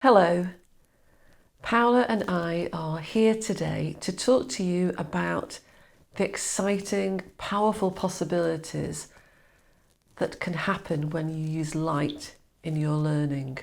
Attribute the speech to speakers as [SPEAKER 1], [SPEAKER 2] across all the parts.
[SPEAKER 1] Hello, Paola and I are here today to talk to you about the exciting, powerful possibilities that can happen when you use light in your learning.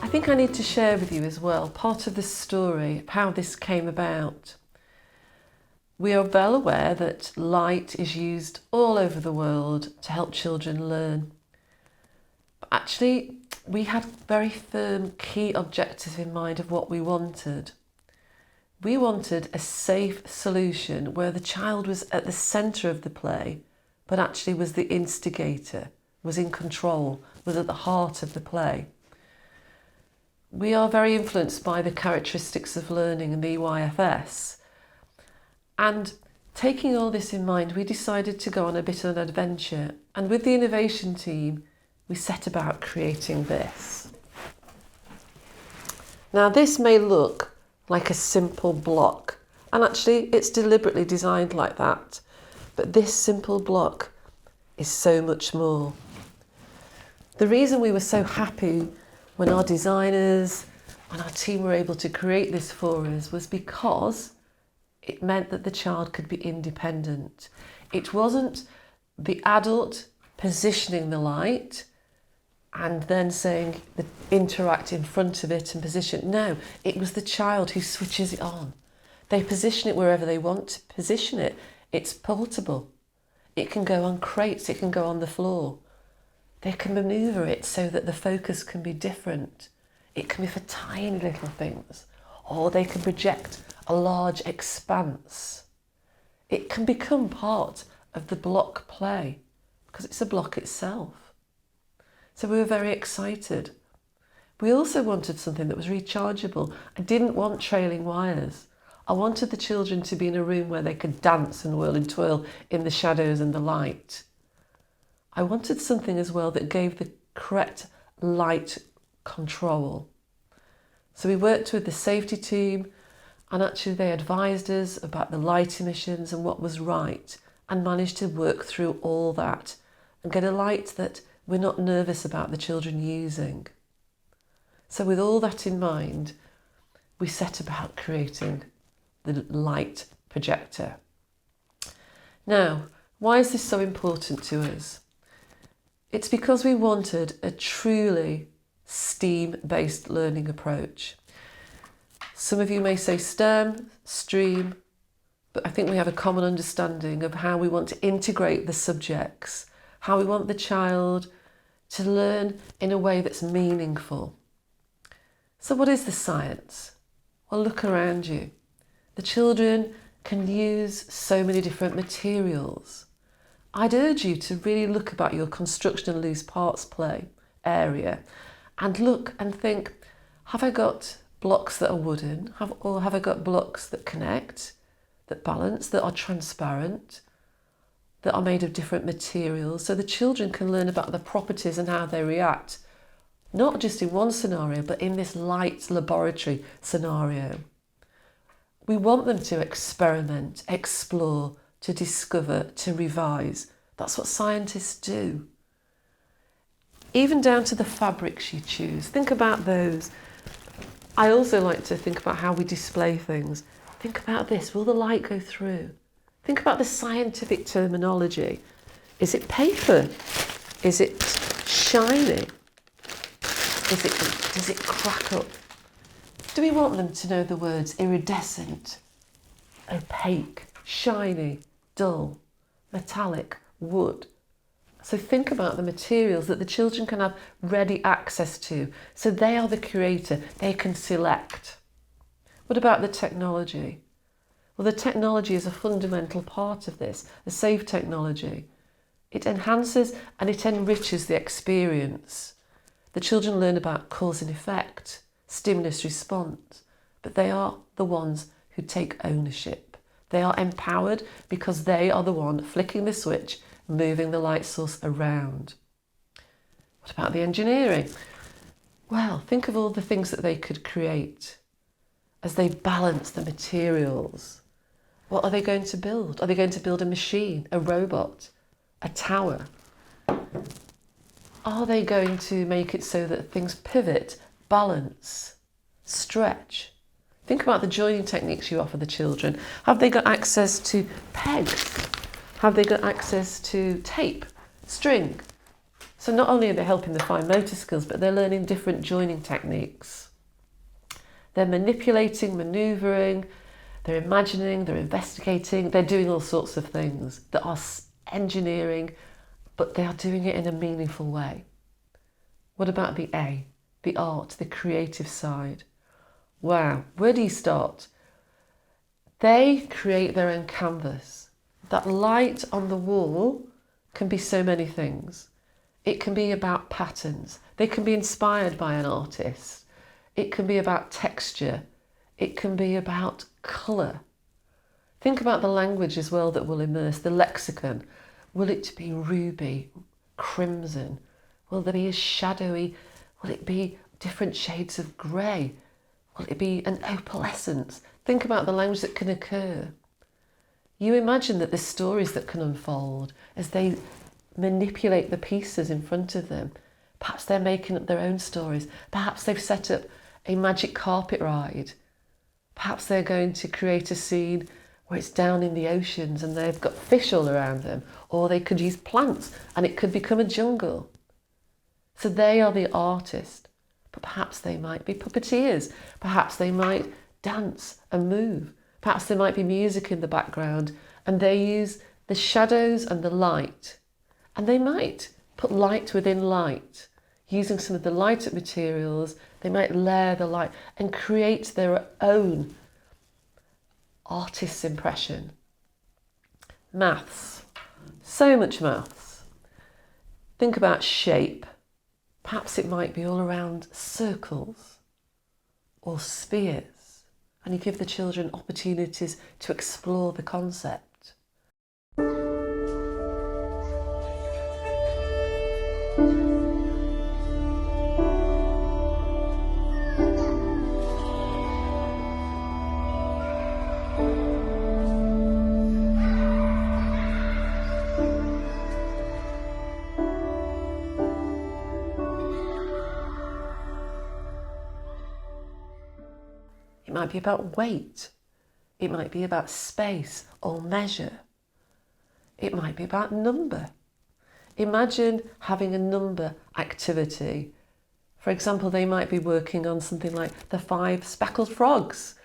[SPEAKER 1] I think I need to share with you as well part of the story, how this came about. We are well aware that light is used all over the world to help children learn. But actually, we had very firm key objectives in mind of what we wanted. We wanted a safe solution where the child was at the centre of the play, but actually was the instigator, was in control, was at the heart of the play. We are very influenced by the characteristics of learning and the EYFS. And taking all this in mind, we decided to go on a bit of an adventure. And with the innovation team, we set about creating this. Now, this may look like a simple block, and actually it's deliberately designed like that. But this simple block is so much more. The reason we were so happy when our designers and our team were able to create this for us was because it meant that the child could be independent. It wasn't the adult positioning the light and then saying interact in front of it and position. No, it was the child who switches it on. They position it wherever they want to position it. It's portable. It can go on crates, it can go on the floor. They can manoeuvre it so that the focus can be different. It can be for tiny little things, or they can project a large expanse. It can become part of the block play because it's a block itself. So we were very excited. We also wanted something that was rechargeable. I didn't want trailing wires. I wanted the children to be in a room where they could dance and whirl and twirl in the shadows and the light. I wanted something as well that gave the correct light control. So we worked with the safety team, and actually they advised us about the light emissions and what was right, and managed to work through all that and get a light that we're not nervous about the children using. So with all that in mind, we set about creating the light projector. Now, why is this so important to us? It's because we wanted a truly STEAM-based learning approach. Some of you may say STEM, stream, but I think we have a common understanding of how we want to integrate the subjects, how we want the child to learn in a way that's meaningful. So what is the science? Well, look around you. The children can use so many different materials. I'd urge you to really look about your construction and loose parts play area and look and think, have I got blocks that are wooden, or have I got blocks that connect, that balance, that are transparent, that are made of different materials, so the children can learn about the properties and how they react, not just in one scenario, but in this light laboratory scenario. We want them to experiment, explore, to discover, to revise. That's what scientists do. Even down to the fabrics you choose. Think about those. I also like to think about how we display things. Think about this. Will the light go through? Think about the scientific terminology. Is it paper? Is it shiny? Does it crack up? Do we want them to know the words iridescent, opaque, shiny, dull, metallic, wood? So think about the materials that the children can have ready access to. So they are the curator, they can select. What about the technology? Well, the technology is a fundamental part of this, the SAFE technology. It enhances and it enriches the experience. The children learn about cause and effect, stimulus response, but they are the ones who take ownership. They are empowered because they are the one flicking the switch, moving the light source around. What about the engineering? Well, think of all the things that they could create as they balance the materials. What are they going to build? Are they going to build a machine, a robot, a tower? Are they going to make it so that things pivot, balance, stretch? Think about the joining techniques you offer the children. Have they got access to pegs? Have they got access to tape, string? So not only are they helping the fine motor skills, but they're learning different joining techniques. They're manipulating, manoeuvring, they're imagining, they're investigating, they're doing all sorts of things that are engineering, but they are doing it in a meaningful way. What about the A, the art, the creative side? Wow, where do you start? They create their own canvas. That light on the wall can be so many things. It can be about patterns. They can be inspired by an artist. It can be about texture. It can be about colour. Think about the language as well that will immerse, the lexicon. Will it be ruby, crimson? Will there be a shadowy? Will it be different shades of grey? Will it be an opalescence? Think about the language that can occur. You imagine that there's stories that can unfold as they manipulate the pieces in front of them. Perhaps they're making up their own stories. Perhaps they've set up a magic carpet ride. Perhaps they're going to create a scene where it's down in the oceans and they've got fish all around them. Or they could use plants and it could become a jungle. So they are the artist. But perhaps they might be puppeteers. Perhaps they might dance and move. Perhaps there might be music in the background and they use the shadows and the light. And they might put light within light. Using some of the lighter materials, they might layer the light and create their own artist's impression. Maths. So much maths. Think about shape. Perhaps it might be all around circles or spheres, and you give the children opportunities to explore the concept. It might be about weight. It might be about space or measure. It might be about number. Imagine having a number activity. For example, they might be working on something like the 5 speckled frogs,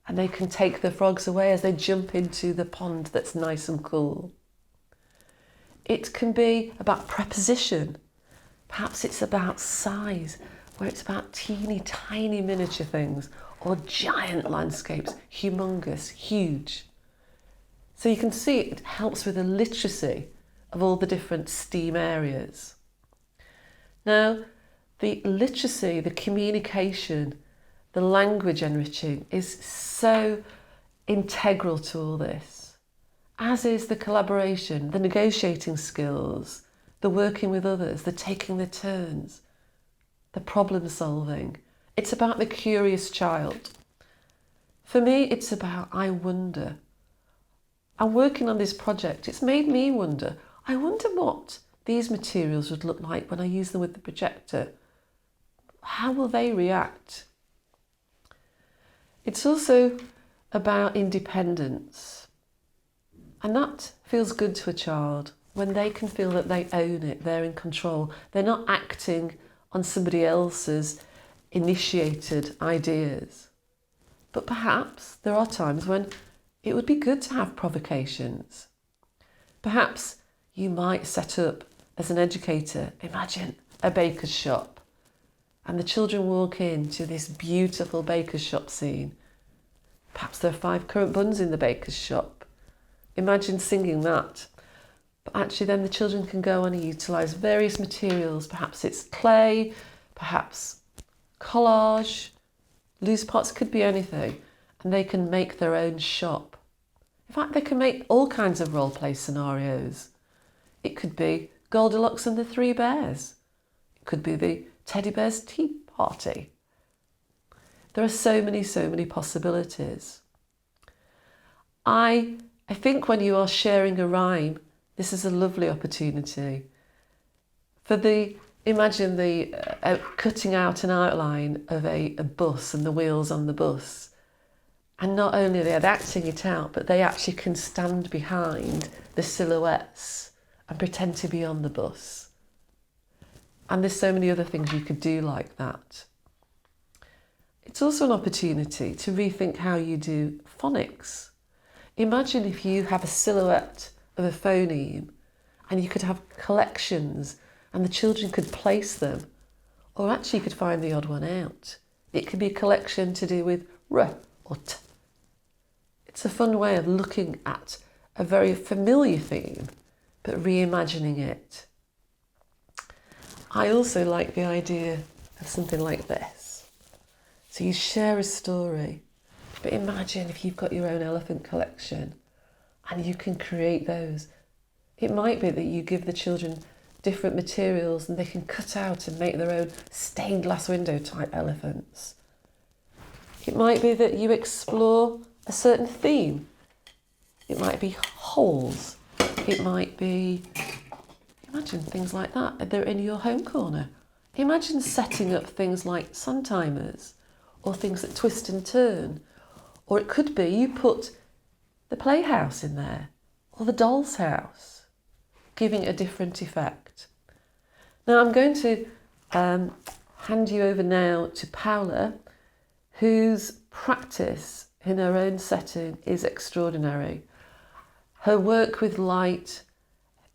[SPEAKER 1] and they can take the frogs away as they jump into the pond that's nice and cool. It can be about preposition. Perhaps it's about size, where it's about teeny tiny miniature things, or giant landscapes, humongous, huge. So you can see it helps with the literacy of all the different STEAM areas. Now, the literacy, the communication, the language enriching is so integral to all this, as is the collaboration, the negotiating skills, the working with others, the taking the turns, the problem solving. It's about the curious child. For me, it's about I wonder. I'm working on this project. It's made me wonder. I wonder what these materials would look like when I use them with the projector. How will they react? It's also about independence. And that feels good to a child when they can feel that they own it, they're in control. They're not acting on somebody else's initiated ideas. But perhaps there are times when it would be good to have provocations. Perhaps you might set up, as an educator, imagine a baker's shop, and the children walk into this beautiful baker's shop scene. Perhaps there are 5 currant buns in the baker's shop. Imagine singing that. But actually then the children can go on and utilise various materials. Perhaps it's clay, perhaps collage, loose parts, could be anything. And they can make their own shop. In fact, they can make all kinds of role play scenarios. It could be Goldilocks and the 3 Bears. It could be the Teddy Bear's Tea Party. There are so many possibilities. I think when you are sharing a rhyme, this is a lovely opportunity. Imagine cutting out an outline of a bus and the wheels on the bus. And not only are they acting it out, but they actually can stand behind the silhouettes and pretend to be on the bus. And there's so many other things you could do like that. It's also an opportunity to rethink how you do phonics. Imagine if you have a silhouette of a phoneme and you could have collections and the children could place them, or actually you could find the odd one out. It could be a collection to do with R or T. It's a fun way of looking at a very familiar theme, but reimagining it. I also like the idea of something like this. So you share a story, but imagine if you've got your own elephant collection and you can create those. It might be that you give the children different materials and they can cut out and make their own stained glass window type elephants. It might be that you explore a certain theme. It might be holes. It might be, imagine things like that. They're in your home corner. Imagine setting up things like sun timers or things that twist and turn. Or it could be you put the playhouse in there or the doll's house, giving a different effect. Now I'm going to hand you over now to Paula, whose practice in her own setting is extraordinary. Her work with light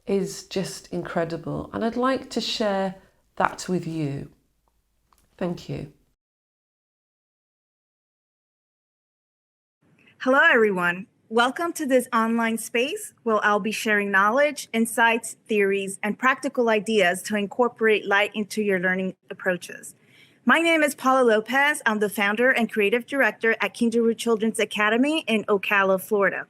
[SPEAKER 1] is just incredible, and I'd like to share that with you. Thank you.
[SPEAKER 2] Hello, everyone. Welcome to this online space where I'll be sharing knowledge, insights, theories, and practical ideas to incorporate light into your learning approaches. My name is Paula Lopez. I'm the founder and creative director at Kinderwood Children's Academy in Ocala, Florida.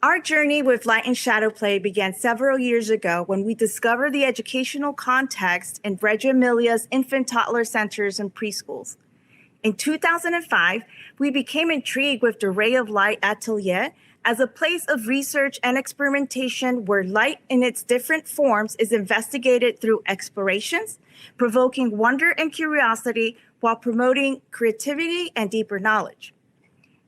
[SPEAKER 2] Our journey with light and shadow play began several years ago when we discovered the educational context in Reggio Emilia's infant toddler centers and preschools. In 2005, we became intrigued with the Ray of Light Atelier as a place of research and experimentation where light in its different forms is investigated through explorations, provoking wonder and curiosity while promoting creativity and deeper knowledge.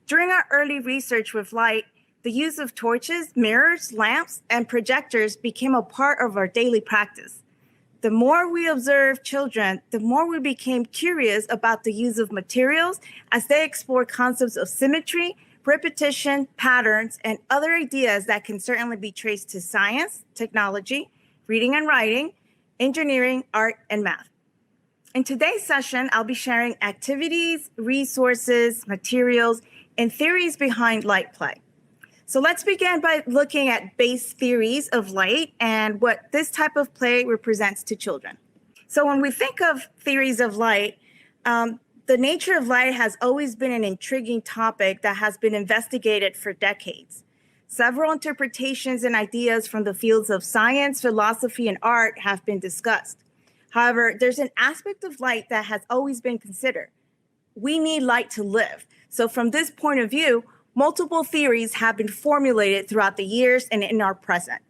[SPEAKER 2] During our early research with light, the use of torches, mirrors, lamps, and projectors became a part of our daily practice. The more we observed children, the more we became curious about the use of materials as they explore concepts of symmetry, repetition, patterns, and other ideas that can certainly be traced to science, technology, reading and writing, engineering, art, and math. In today's session, I'll be sharing activities, resources, materials, and theories behind light play. So let's begin by looking at base theories of light and what this type of play represents to children. So when we think of theories of light, the nature of light has always been an intriguing topic that has been investigated for decades. Several interpretations and ideas from the fields of science, philosophy, and art have been discussed. However, there's an aspect of light that has always been considered. We need light to live. So from this point of view, multiple theories have been formulated throughout the years and in our present.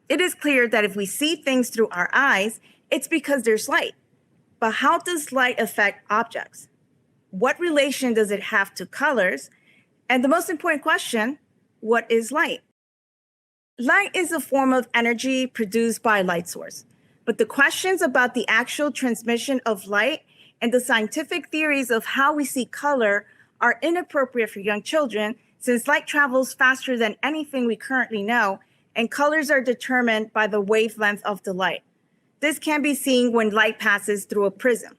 [SPEAKER 2] It is clear that if we see things through our eyes, it's because there's light. But how does light affect objects? What relation does it have to colors? And the most important question, what is light? Light is a form of energy produced by a light source. But the questions about the actual transmission of light and the scientific theories of how we see color are inappropriate for young children, since light travels faster than anything we currently know, and colors are determined by the wavelength of the light. This can be seen when light passes through a prism.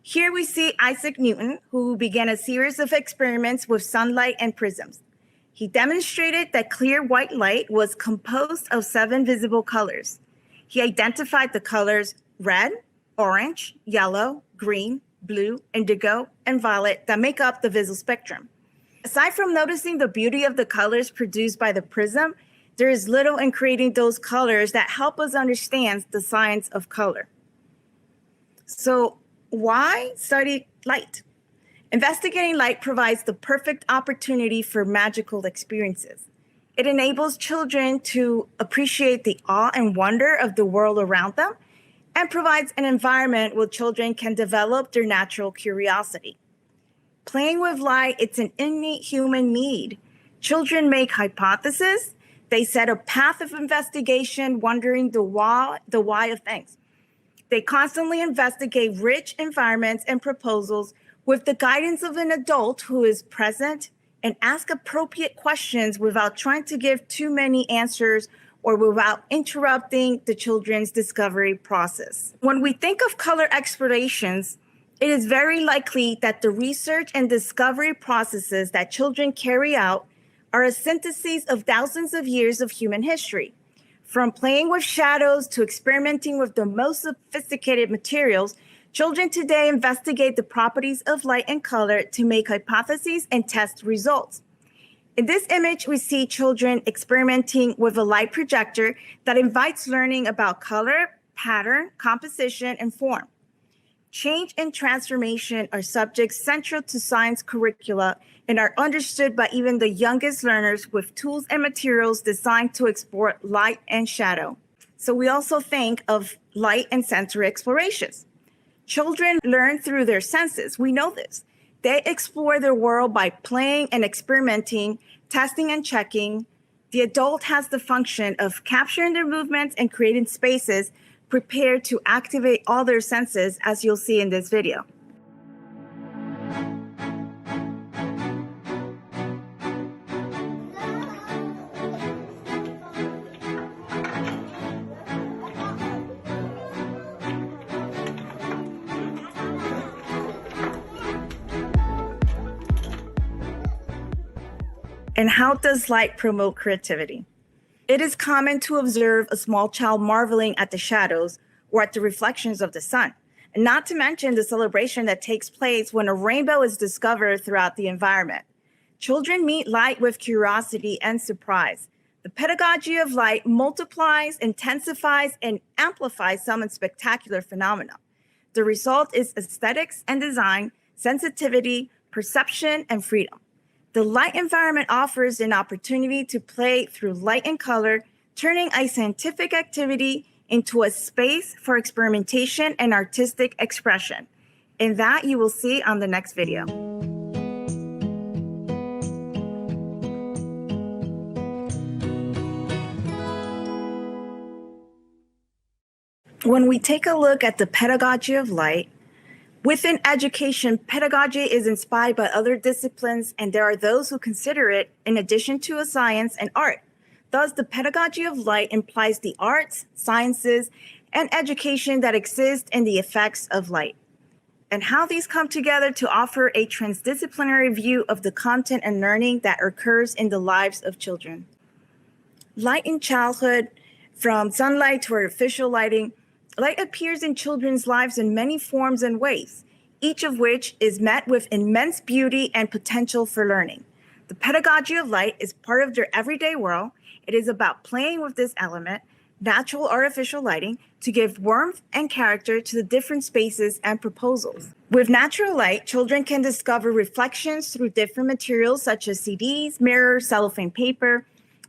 [SPEAKER 2] Here we see Isaac Newton, who began a series of experiments with sunlight and prisms. He demonstrated that clear white light was composed of 7 visible colors. He identified the colors red, orange, yellow, green, blue, indigo, and violet that make up the visual spectrum. Aside from noticing the beauty of the colors produced by the prism, there is little in creating those colors that help us understand the science of color. So why study light? Investigating light provides the perfect opportunity for magical experiences. It enables children to appreciate the awe and wonder of the world around them and provides an environment where children can develop their natural curiosity. Playing with light, it's an innate human need. Children make hypotheses. They set a path of investigation, wondering the why of things. They constantly investigate rich environments and proposals with the guidance of an adult who is present and ask appropriate questions without trying to give too many answers or without interrupting the children's discovery process. When we think of color explorations, it is very likely that the research and discovery processes that children carry out are a synthesis of thousands of years of human history. From playing with shadows to experimenting with the most sophisticated materials, children today investigate the properties of light and color to make hypotheses and test results. In this image, we see children experimenting with a light projector that invites learning about color, pattern, composition, and form. Change and transformation are subjects central to science curricula and are understood by even the youngest learners with tools and materials designed to explore light and shadow. So we also think of light and sensory explorations. Children learn through their senses. We know this. They explore their world by playing and experimenting, testing and checking. The adult has the function of capturing their movements and creating spaces prepared to activate all their senses, as you'll see in this video. And how does light promote creativity? It is common to observe a small child marveling at the shadows or at the reflections of the sun, and not to mention the celebration that takes place when a rainbow is discovered throughout the environment. Children meet light with curiosity and surprise. The pedagogy of light multiplies, intensifies, and amplifies some spectacular phenomena. The result is aesthetics and design, sensitivity, perception, and freedom. The light environment offers an opportunity to play through light and color, turning a scientific activity into a space for experimentation and artistic expression. And that you will see on the next video. When we take a look at the pedagogy of light, within education, pedagogy is inspired by other disciplines, and there are those who consider it in addition to a science and art. Thus, the pedagogy of light implies the arts, sciences, and education that exist in the effects of light, and how these come together to offer a transdisciplinary view of the content and learning that occurs in the lives of children. Light in childhood, from sunlight to artificial lighting, light appears in children's lives in many forms and ways, each of which is met with immense beauty and potential for learning. The pedagogy of light is part of their everyday world. It is about playing with this element, natural artificial lighting, to give warmth and character to the different spaces and proposals. With natural light, children can discover reflections through different materials such as CDs, mirrors, cellophane paper.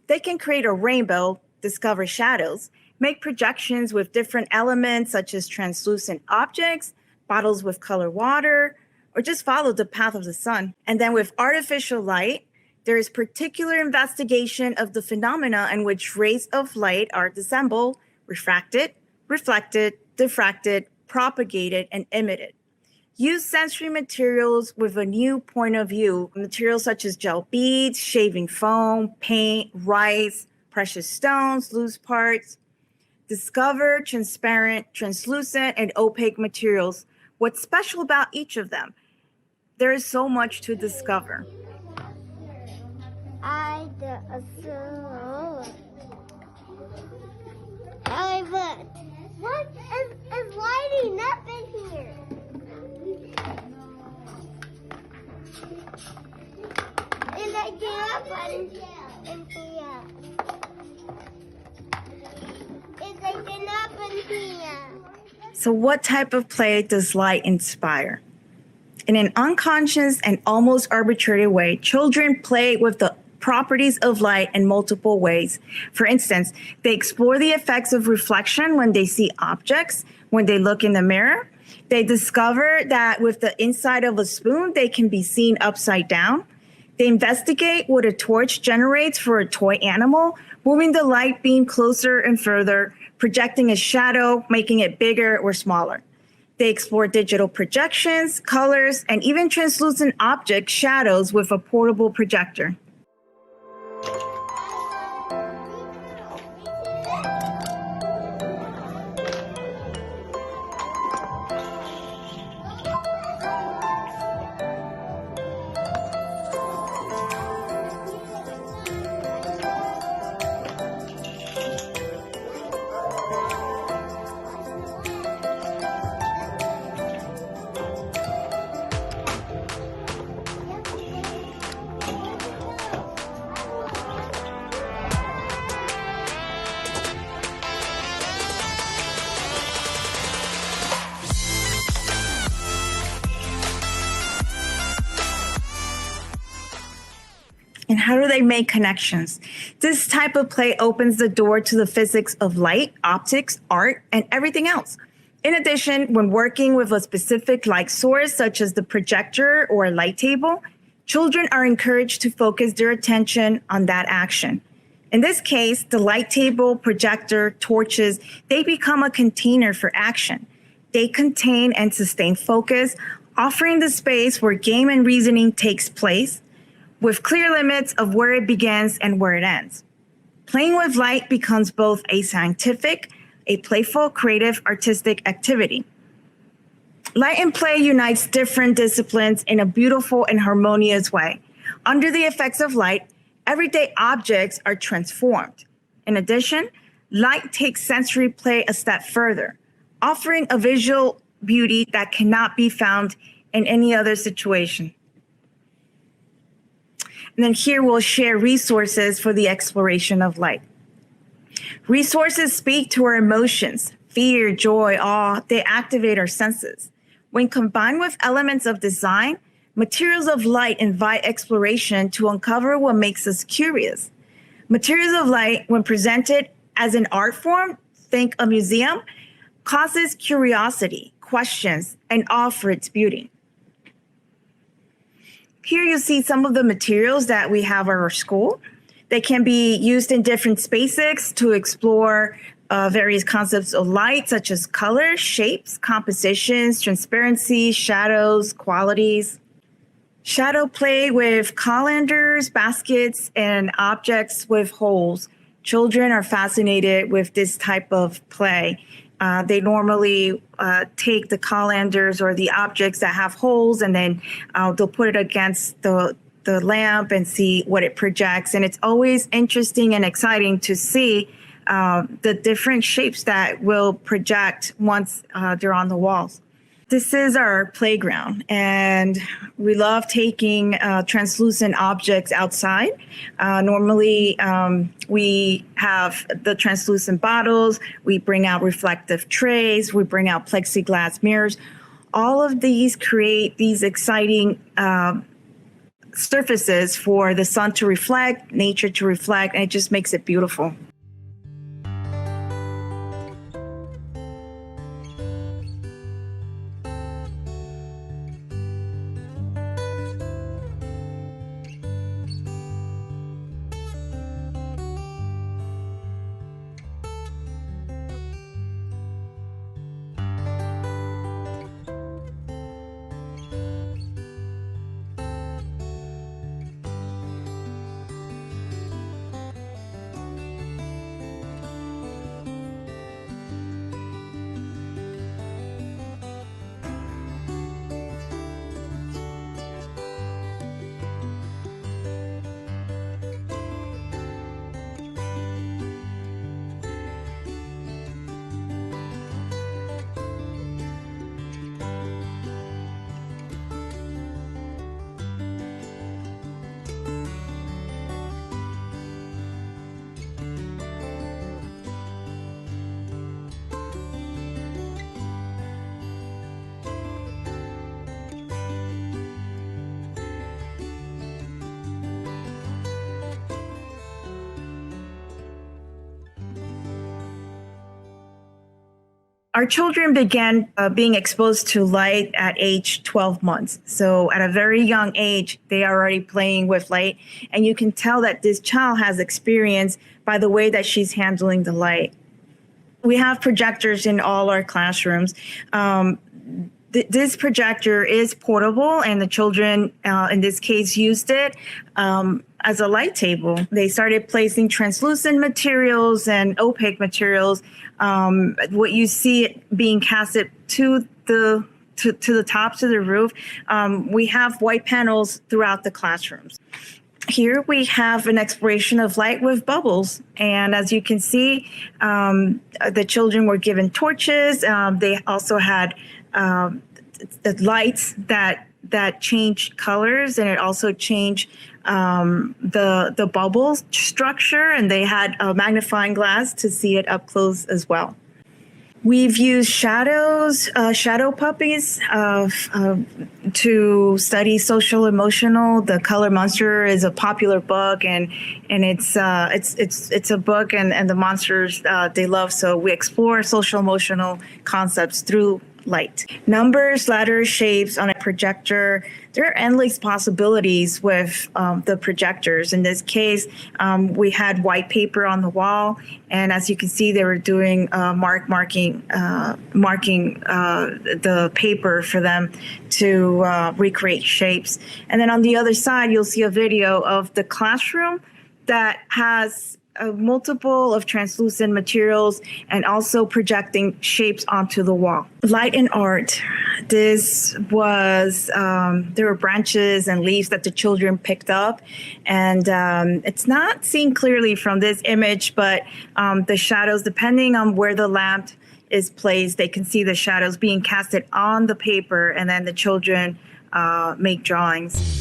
[SPEAKER 2] They can create a rainbow, discover shadows, make projections with different elements such as translucent objects, bottles with colored water, or just follow the path of the sun. And then with artificial light, there is particular investigation of the phenomena in which rays of light are dissembled, refracted, reflected, diffracted, propagated, and emitted. Use sensory materials with a new point of view, materials such as gel beads, shaving foam, paint, rice, precious stones, loose parts. Discover transparent, translucent, and opaque materials What's special about each of them? There is so much to discover.
[SPEAKER 3] What is lighting up in here? And I get up in here. It's lighting up in here.
[SPEAKER 2] So what type of play does light inspire? In an unconscious and almost arbitrary way, children play with the properties of light in multiple ways. For instance, they explore the effects of reflection when they see objects, when they look in the mirror. They discover that with the inside of a spoon, they can be seen upside down. They investigate what a torch generates for a toy animal, moving the light beam closer and further, projecting a shadow, making it bigger or smaller. They explore digital projections, colors, and even translucent object shadows with a portable projector. And how do they make connections? This type of play opens the door to the physics of light, optics, art, and everything else. In addition, when working with a specific light source, such as the projector or a light table, children are encouraged to focus their attention on that action. In this case, the light table, projector, torches, they become a container for action. They contain and sustain focus, offering the space where game and reasoning takes place, with clear limits of where it begins and where it ends. Playing with light becomes both a scientific, a playful, creative, artistic activity. Light and play unites different disciplines in a beautiful and harmonious way. Under the effects of light, everyday objects are transformed. In addition, light takes sensory play a step further, offering a visual beauty that cannot be found in any other situation. And then here we'll share resources for the exploration of light. Resources speak to our emotions, fear, joy, awe. They activate our senses. When combined with elements of design, materials of light invite exploration to uncover what makes us curious. Materials of light, when presented as an art form, think a museum, causes curiosity, questions, and awe for its beauty. Here you see some of the materials that we have at our school. They can be used in different spaces to explore various concepts of light, such as colors, shapes, compositions, transparency, shadows, qualities. Shadow play with colanders, baskets, and objects with holes. Children are fascinated with this type of play. They normally take the colanders or the objects that have holes, and then they'll put it against the lamp and see what it projects. And it's always interesting and exciting to see the different shapes that will project once they're on the walls. This is our playground, and we love taking translucent objects outside. Normally, we have the translucent bottles, we bring out reflective trays, we bring out plexiglass mirrors. All of these create these exciting surfaces for the sun to reflect, nature to reflect, and it just makes it beautiful. Our children began being exposed to light at age 12 months. So at a very young age, they are already playing with light. And you can tell that this child has experience by the way that she's handling the light. We have projectors in all our classrooms. This projector is portable, and the children, in this case, used it as a light table. They started placing translucent materials and opaque materials. What you see it being casted to the top, to the roof. We have white panels throughout the classrooms. Here we have an exploration of light with bubbles. And as you can see, the children were given torches. They also had the lights that changed colors, and it also changed the bubble structure, and they had a magnifying glass to see it up close as well. We've used shadows, shadow puppies to study social emotional. The Color Monster is a popular book, and it's a book, and the monsters they love. So we explore social emotional concepts through light. Numbers, letters, shapes on a projector. There are endless possibilities with the projectors. In this case, we had white paper on the wall, and as you can see, they were doing marking the paper for them to recreate shapes. And then on the other side, you'll see a video of the classroom that has a multiple of translucent materials and also projecting shapes onto the wall. Light and art. This was, there were branches and leaves that the children picked up. And it's not seen clearly from this image, but the shadows, depending on where the lamp is placed, they can see the shadows being casted on the paper, and then the children make drawings.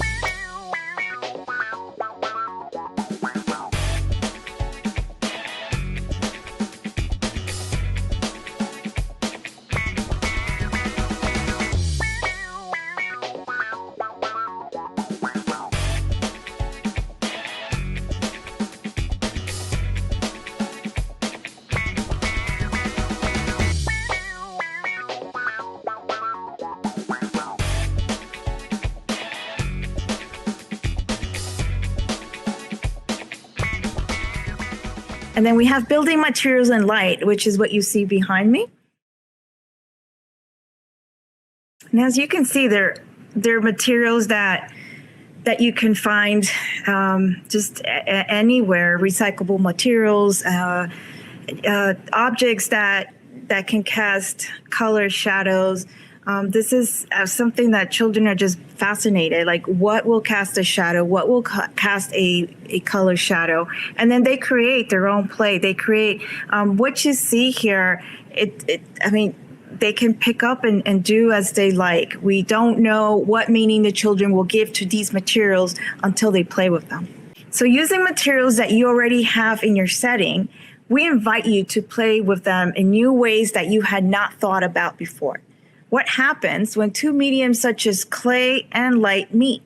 [SPEAKER 2] And then we have building materials and light, which is what you see behind me. And as you can see, they're materials that you can find just anywhere, recyclable materials, objects that can cast color, shadows. This is something that children are just fascinated, like what will cast a shadow, what will cast a color shadow, and then they create their own play. They create what you see here. I mean, they can pick up and do as they like. We don't know what meaning the children will give to these materials until they play with them. So using materials that you already have in your setting, we invite you to play with them in new ways that you had not thought about before. What happens when two mediums such as clay and light meet?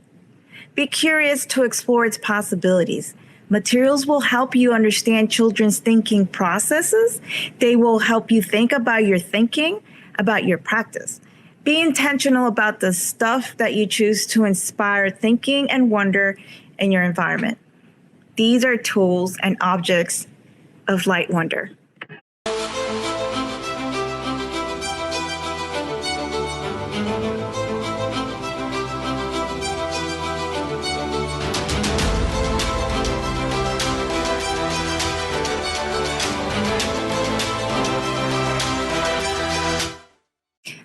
[SPEAKER 2] Be curious to explore its possibilities. Materials will help you understand children's thinking processes. They will help you think about your thinking, about your practice. Be intentional about the stuff that you choose to inspire thinking and wonder in your environment. These are tools and objects of light wonder.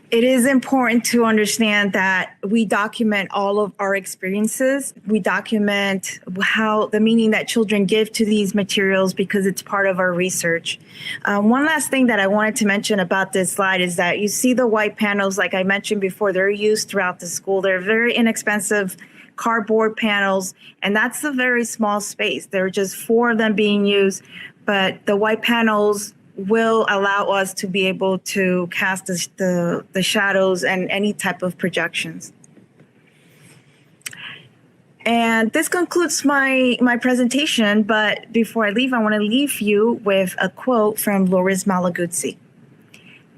[SPEAKER 2] It is important to understand that we document all of our experiences. We document how the meaning that children give to these materials because it's part of our research. One last thing that I wanted to mention about this slide is that you see the white panels, like I mentioned before, they're used throughout the school. They're very inexpensive cardboard panels, and that's a very small space. There are just 4 of them being used, but the white panels will allow us to be able to cast the shadows and any type of projections. And this concludes my presentation, but before I leave, I want to leave you with a quote from Loris Malaguzzi.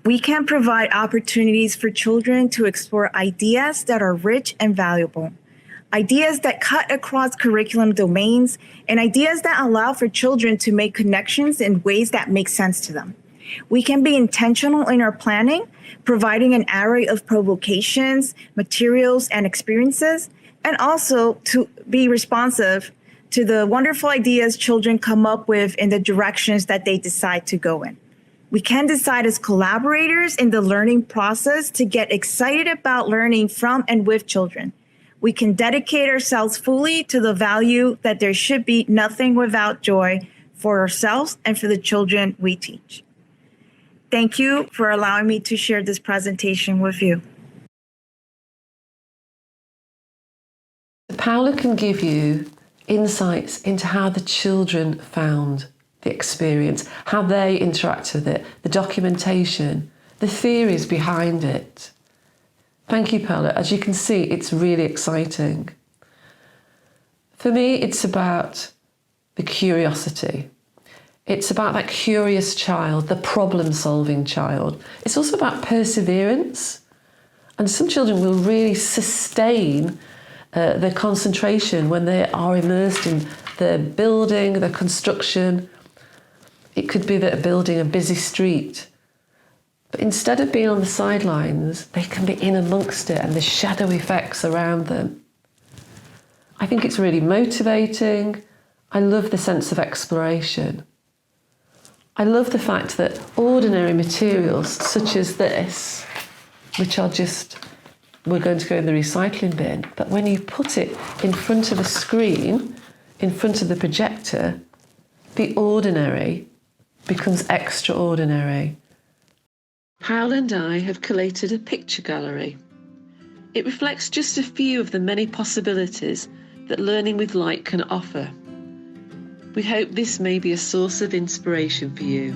[SPEAKER 2] We can provide opportunities for children to explore ideas that are rich and valuable, ideas that cut across curriculum domains, and ideas that allow for children to make connections in ways that make sense to them. We can be intentional in our planning, providing an array of provocations, materials, and experiences, and also to be responsive to the wonderful ideas children come up with in the directions that they decide to go in. We can decide as collaborators in the learning process to get excited about learning from and with children. We can dedicate ourselves fully to the value that there should be nothing without joy for ourselves and for the children we teach. Thank you for allowing me to share this presentation with you.
[SPEAKER 1] Paola can give you insights into how the children found the experience, how they interact with it, the documentation, the theories behind it. Thank you, Paola. As you can see, it's really exciting. For me, it's about the curiosity. It's about that curious child, the problem-solving child. It's also about perseverance. And some children will really sustain their concentration when they are immersed in the building, the construction. It could be that they're building a busy street. But instead of being on the sidelines, they can be in amongst it and the shadow effects around them. I think it's really motivating. I love the sense of exploration. I love the fact that ordinary materials such as this, which are just, we're going to go in the recycling bin, but when you put it in front of a screen, in front of the projector, the ordinary becomes extraordinary. Paola and I have collated a picture gallery. It reflects just a few of the many possibilities that learning with light can offer. We hope this may be a source of inspiration for you.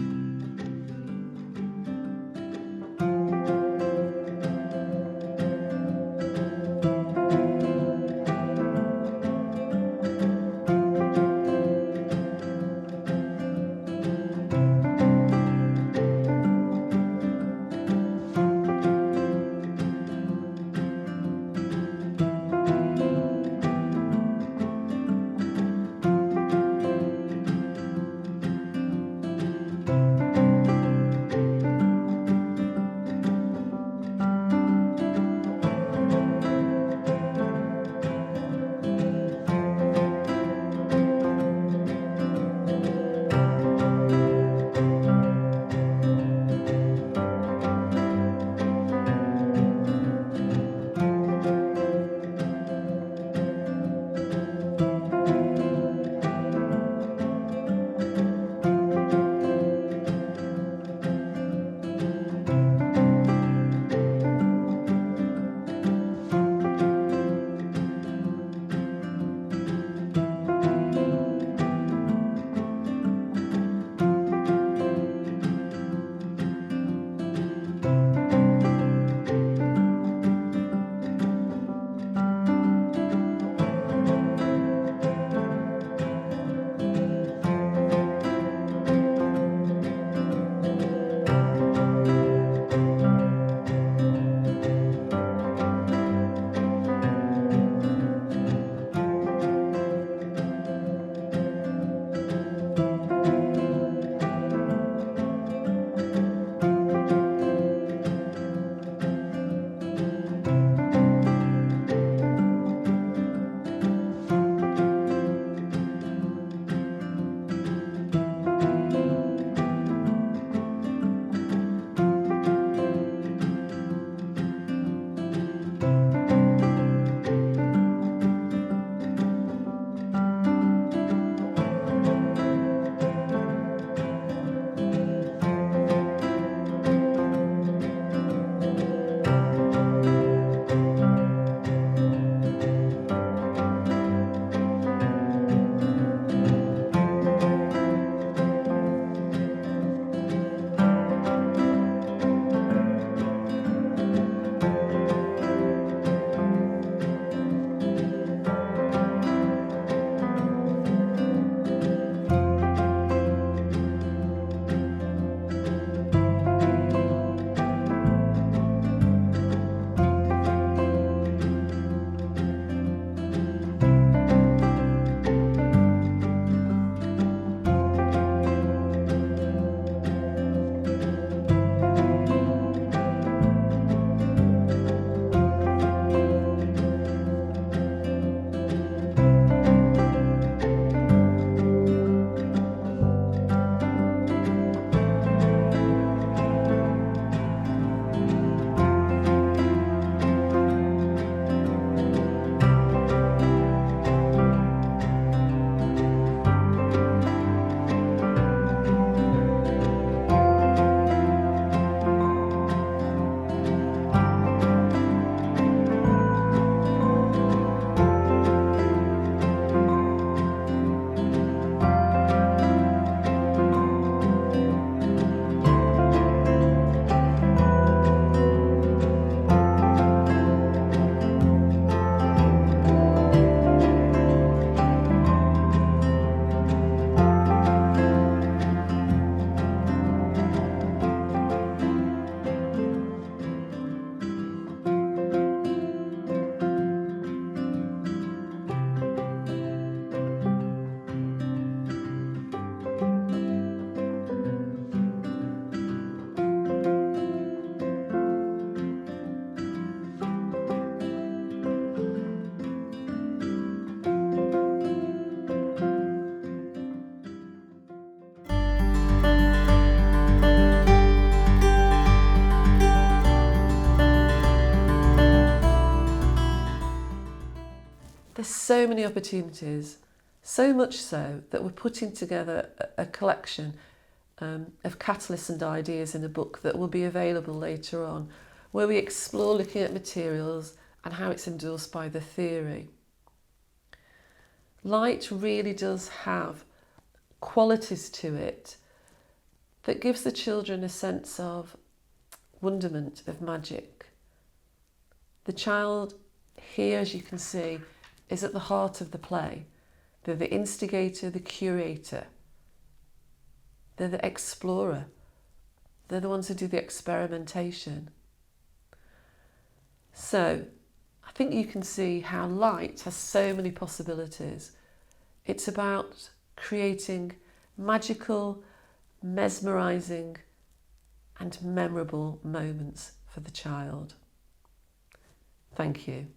[SPEAKER 1] so many opportunities, so much so that we're putting together a collection of catalysts and ideas in a book that will be available later on, where we explore looking at materials and how it's endorsed by the theory. Light really does have qualities to it that gives the children a sense of wonderment, of magic. The child here, as you can see, is at the heart of the play. They're the instigator, the curator. They're the explorer. They're the ones who do the experimentation. So I think you can see how light has so many possibilities. It's about creating magical, mesmerising and memorable moments for the child. Thank you.